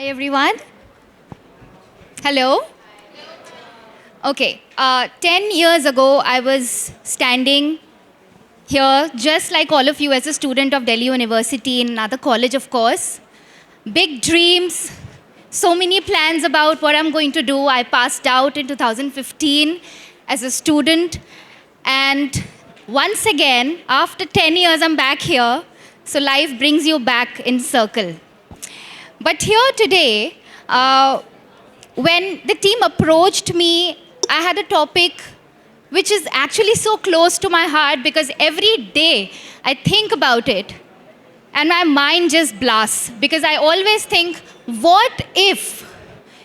everyone. Hello. Okay. 10 years ago, I was standing here, just like all of you, as a student of Delhi University in another college, of course. Big dreams, so many plans about what I'm going to do. I passed out in 2015 as a student. And once again, after 10 years, I'm back here. So life brings you back in circle. But here today, when the team approached me, I had a topic which is actually so close to my heart because every day I think about it and my mind just blasts because I always think, what if?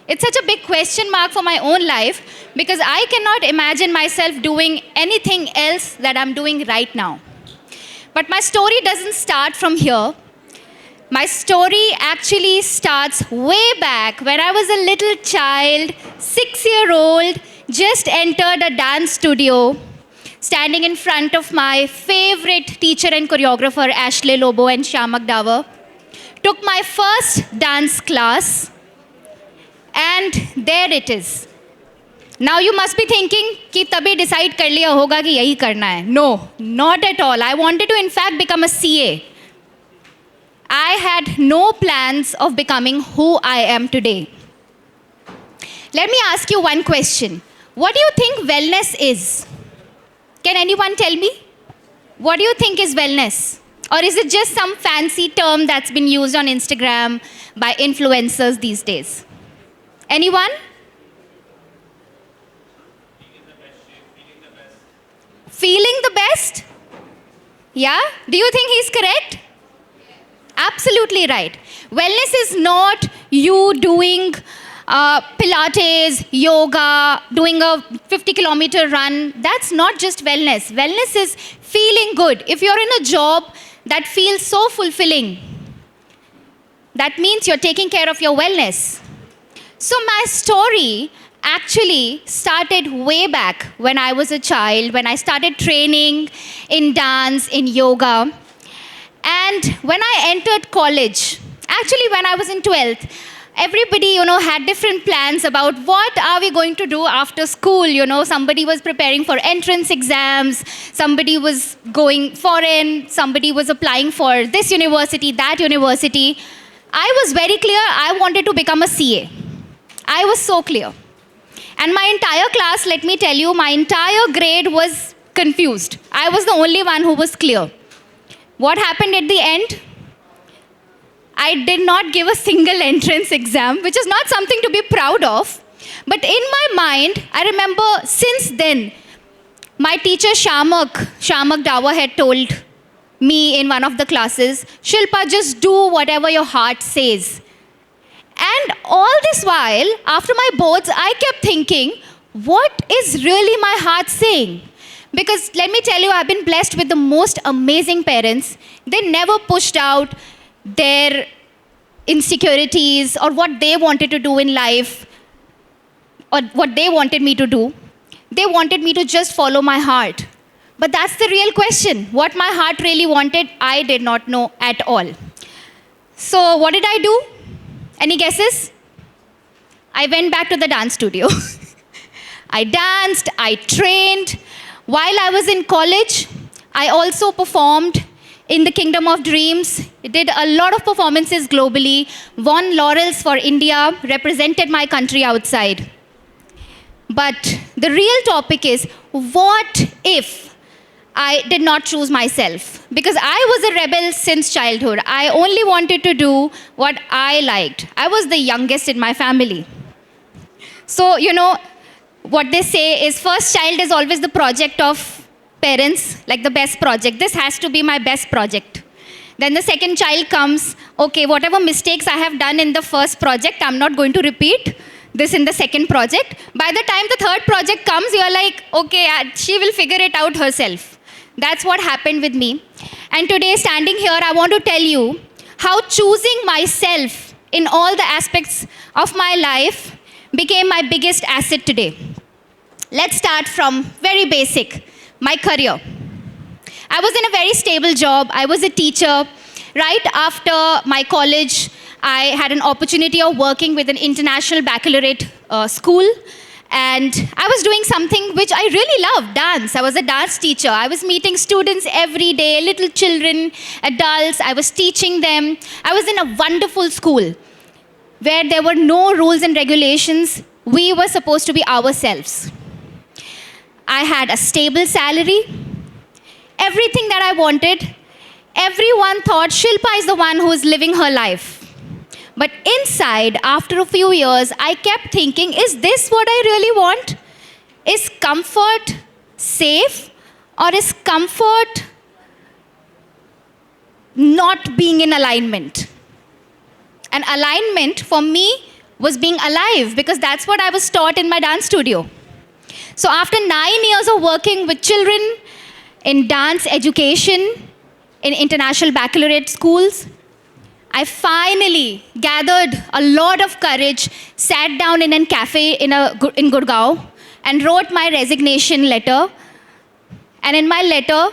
It's such a big question mark for my own life because I cannot imagine myself doing anything else that I'm doing right now. But my story doesn't start from here. My story actually starts way back when I was a little child, 6-year-old, just entered a dance studio, standing in front of my favorite teacher and choreographer, Ashley Lobo and Shamak Davar. Took my first dance class, and there it is. Now you must be thinking कि तभी decide कर लिया होगा कि यही करना है. No, not at all. I wanted to in fact become a CA. I had no plans of becoming who I am today. Let me ask you one question. What do you think wellness is? Can anyone tell me? What do you think is wellness? Or is it just some fancy term that's been used on Instagram by influencers these days? Anyone? Feeling the best? Yeah? Do you think he's correct? Absolutely right. Wellness is not you doing Pilates, yoga, doing a 50-kilometer run. That's not just wellness. Wellness is feeling good. If you're in a job that feels so fulfilling, that means you're taking care of your wellness. So my story actually started way back when I was a child, when I started training in dance, in yoga. And when I entered college, actually when I was in 12th, everybody, had different plans about what are we going to do after school. Somebody was preparing for entrance exams, somebody was going foreign, somebody was applying for this university, that university. I was very clear, I wanted to become a CA. I was so clear. And my entire class, let me tell you, my entire grade was confused. I was the only one who was clear. What happened at the end? I did not give a single entrance exam, which is not something to be proud of. But in my mind, I remember since then, my teacher Shamak Davar had told me in one of the classes, Shilpa, just do whatever your heart says. And all this while, after my boards, I kept thinking, what is really my heart saying? Because let me tell you, I've been blessed with the most amazing parents. They never pushed out their insecurities or what they wanted to do in life or what they wanted me to do. They wanted me to just follow my heart. But that's the real question. What my heart really wanted, I did not know at all. So what did I do? Any guesses? I went back to the dance studio. I danced, I trained. While I was in college, I also performed in the Kingdom of Dreams. Did a lot of performances globally, won laurels for India, represented my country outside. But the real topic is, what if I did not choose myself? Because I was a rebel since childhood. I only wanted to do what I liked. I was the youngest in my family. So, what they say is first child is always the project of parents, like the best project. This has to be my best project. Then the second child comes, okay, whatever mistakes I have done in the first project, I'm not going to repeat this in the second project. By the time the third project comes, you're like, okay, she will figure it out herself. That's what happened with me. And today, standing here, I want to tell you how choosing myself in all the aspects of my life became my biggest asset today. Let's start from very basic, my career. I was in a very stable job. I was a teacher. Right after my college, I had an opportunity of working with an international baccalaureate school. And I was doing something which I really loved, dance. I was a dance teacher. I was meeting students every day, little children, adults. I was teaching them. I was in a wonderful school where there were no rules and regulations. We were supposed to be ourselves. I had a stable salary, everything that I wanted. Everyone thought Shilpa is the one who is living her life. But inside, after a few years, I kept thinking, is this what I really want? Is comfort safe? Or is comfort not being in alignment? And alignment for me was being alive, because that's what I was taught in my dance studio. So after 9 years of working with children in dance education, in international baccalaureate schools, I finally gathered a lot of courage, sat down in a cafe in Gurgaon, and wrote my resignation letter. And in my letter,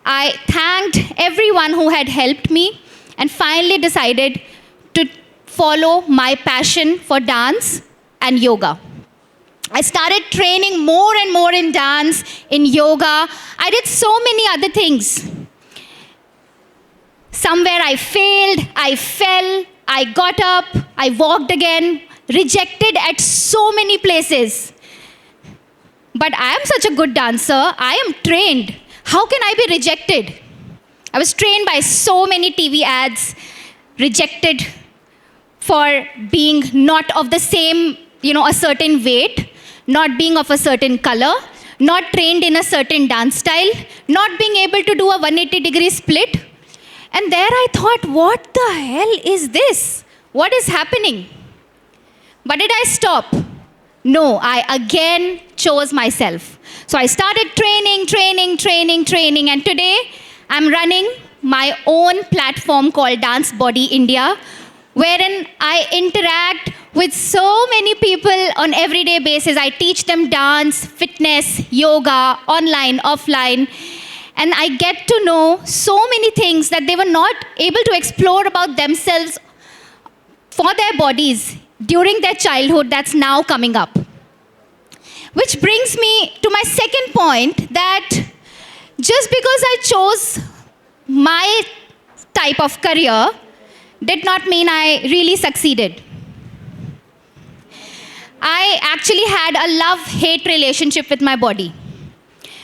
I thanked everyone who had helped me, and finally decided to follow my passion for dance and yoga. I started training more and more in dance, in yoga. I did so many other things. Somewhere I failed, I fell, I got up, I walked again, rejected at so many places. But I am such a good dancer, I am trained. How can I be rejected? I was trained by so many TV ads, rejected for being not of the same, a certain weight, not being of a certain color, not trained in a certain dance style, not being able to do a 180-degree split. And there I thought, what the hell is this? What is happening? But did I stop? No, I again chose myself. So I started training, and today I'm running my own platform called Dance Body India, wherein I interact with so many people on everyday basis. I teach them dance, fitness, yoga, online, offline. And I get to know so many things that they were not able to explore about themselves for their bodies during their childhood that's now coming up. Which brings me to my second point, that just because I chose my type of career did not mean I really succeeded. I actually had a love-hate relationship with my body.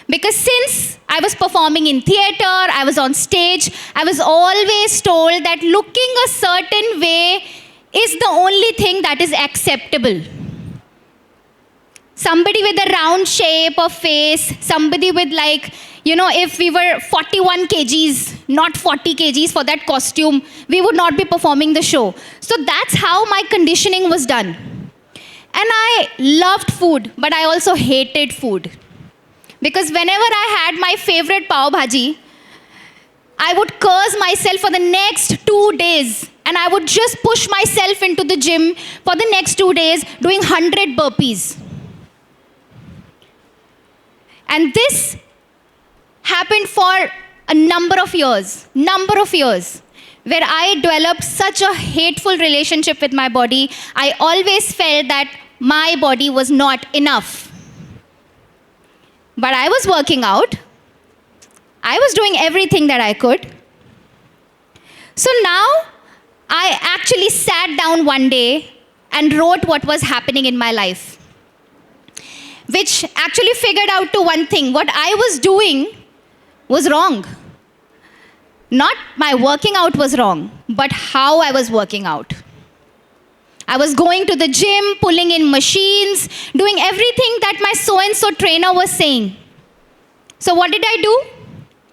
Because since I was performing in theater, I was on stage, I was always told that looking a certain way is the only thing that is acceptable. Somebody with a round shape of face, somebody with if we were 41 kgs, not 40 kgs for that costume, we would not be performing the show. So that's how my conditioning was done. And I loved food, but I also hated food. Because whenever I had my favorite pav bhaji, I would curse myself for the next 2 days. And I would just push myself into the gym for the next 2 days, doing 100 burpees. And this happened for a number of years, where I developed such a hateful relationship with my body. I always felt that my body was not enough. But I was working out. I was doing everything that I could. So now, I actually sat down one day and wrote what was happening in my life. Which actually figured out to one thing. What I was doing was wrong. Not my working out was wrong, but how I was working out. I was going to the gym, pulling in machines, doing everything that my so-and-so trainer was saying. So what did I do?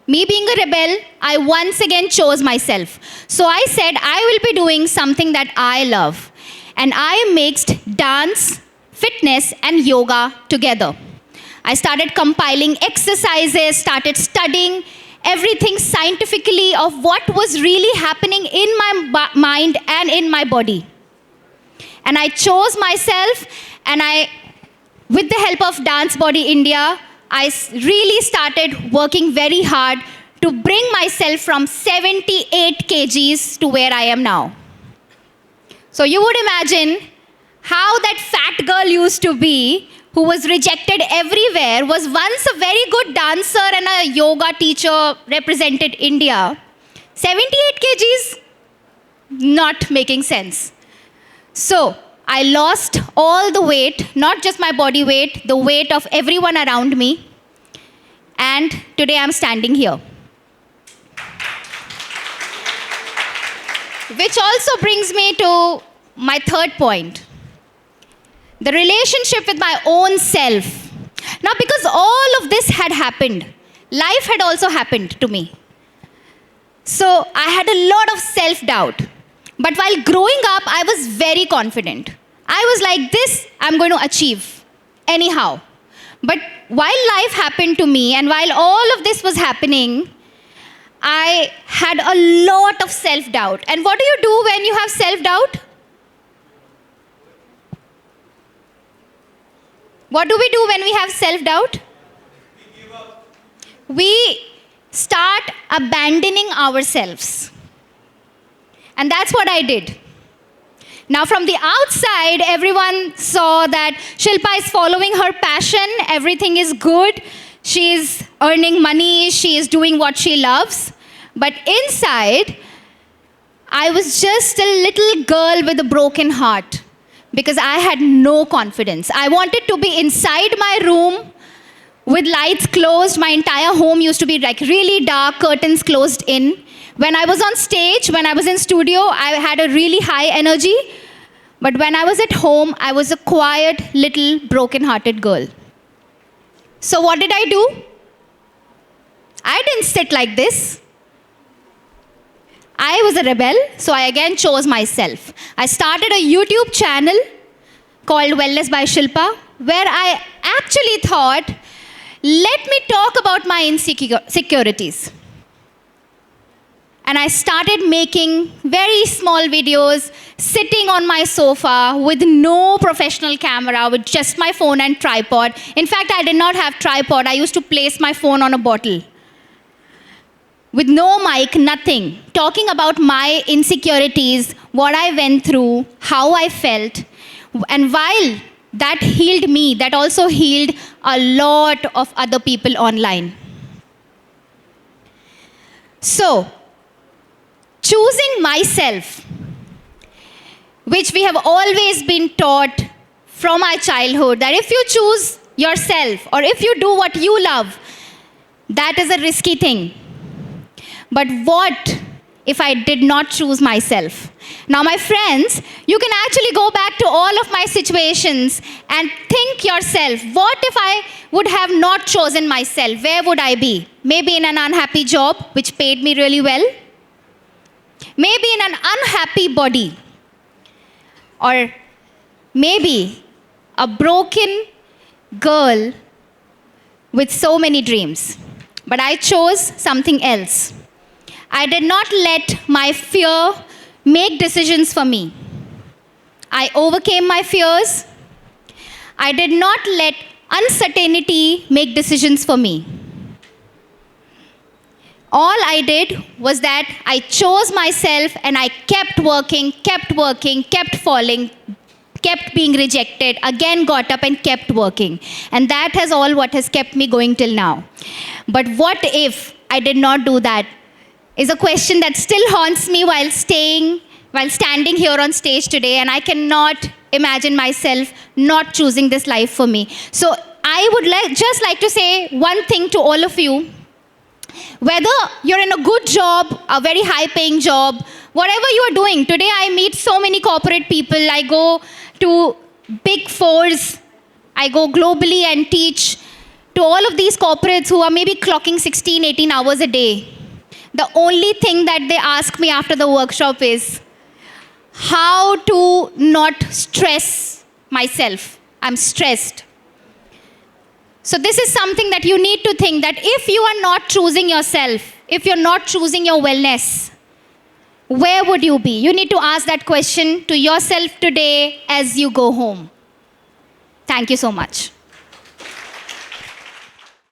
Me being a rebel, I once again chose myself. So I said, I will be doing something that I love. And I mixed dance, fitness, and yoga together. I started compiling exercises, started studying everything scientifically of what was really happening in my mind and in my body. And I chose myself, and with the help of Dance Body India, I really started working very hard to bring myself from 78 kgs to where I am now. So you would imagine how that fat girl used to be, who was rejected everywhere, was once a very good dancer and a yoga teacher, represented India. 78 kgs, not making sense. So I lost all the weight, not just my body weight, the weight of everyone around me. And today I'm standing here. Which also brings me to my third point. The relationship with my own self. Now, because all of this had happened, life had also happened to me. So I had a lot of self-doubt. But while growing up, I was very confident. I was like, this I'm going to achieve anyhow. But while life happened to me and while all of this was happening, I had a lot of self-doubt. And what do you do when you have self-doubt? What do we do when we have self-doubt? We give up. We start abandoning ourselves. And that's what I did. Now, from the outside, everyone saw that Shilpa is following her passion. Everything is good. She is earning money. She is doing what she loves. But inside, I was just a little girl with a broken heart because I had no confidence. I wanted to be inside my room with lights closed. My entire home used to be like really dark, curtains closed in. When I was on stage, when I was in studio, I had a really high energy. But when I was at home, I was a quiet, little, broken-hearted girl. So what did I do? I didn't sit like this. I was a rebel, so I again chose myself. I started a YouTube channel called Wellness by Shilpa, where I actually thought, let me talk about my insecurities. And I started making very small videos, sitting on my sofa with no professional camera, with just my phone and tripod. In fact, I did not have tripod. I used to place my phone on a bottle. With no mic, nothing. Talking about my insecurities, what I went through, how I felt. And while that healed me, that also healed a lot of other people online. So, choosing myself, which we have always been taught from our childhood, that if you choose yourself or if you do what you love, that is a risky thing. But what if I did not choose myself? Now, my friends, you can actually go back to all of my situations and think yourself, what if I would have not chosen myself? Where would I be? Maybe in an unhappy job, which paid me really well. Maybe in an unhappy body. Or maybe a broken girl with so many dreams. But I chose something else. I did not let my fear make decisions for me. I overcame my fears. I did not let uncertainty make decisions for me. All I did was that I chose myself and I kept working, kept falling, kept being rejected, again got up and kept working. And that has all what has kept me going till now. But what if I did not do that? Is a question that still haunts me while standing here on stage today, and I cannot imagine myself not choosing this life for me. So I would just like to say one thing to all of you. Whether you're in a good job, a very high-paying job, whatever you are doing, today I meet so many corporate people. I go to big fours. I go globally and teach to all of these corporates who are maybe clocking 16, 18 hours a day. The only thing that they ask me after the workshop is how to not stress myself. I'm stressed. So this is something that you need to think, that if you are not choosing yourself, if you're not choosing your wellness, where would you be? You need to ask that question to yourself today as you go home. Thank you so much.